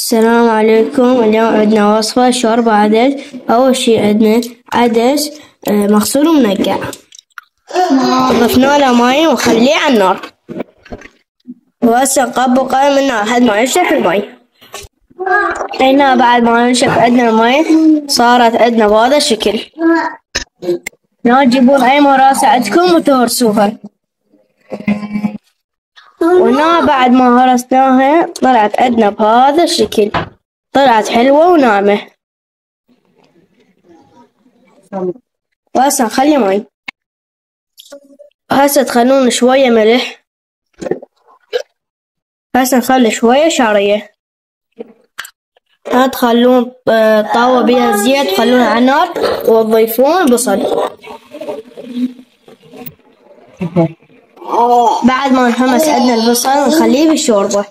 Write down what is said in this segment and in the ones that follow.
السلام عليكم. اليوم عندنا وصفة شوربة عدس. أول شي عندنا عدس مغسول ومنقع، ضفنا له ماي ونخليه على النار، وهسه نقبل قلم النار لحد ما ينشف الماي. هنا بعد ما ينشف عندنا الماي صارت عندنا بهذا الشكل. هنا تجيبون أي مراسة عندكم وتهرسوها، وهنا بعد ما هرسناها طلعت عندنا بهذا الشكل، طلعت حلوة وناعمة. وهسه نخلي ماي، هسه تخلون شوية ملح، هسه نخلي شوية شعرية، تخلون طاوة بيها زيت تخلونها على النار وتضيفون بصل. بعد ما نحمس عندنا البصل نخليه بالشوربة.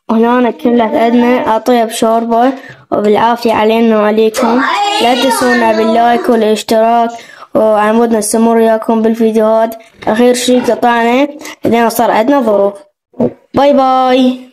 وهنا كلت عندنا أطيب شوربة، وبالعافية علينا وعليكم. لا تنسونا باللايك والاشتراك، وعمودنا السمور وياكم بالفيديوهات. آخر شي قطعنا لأن صار عندنا ظروف. باي باي.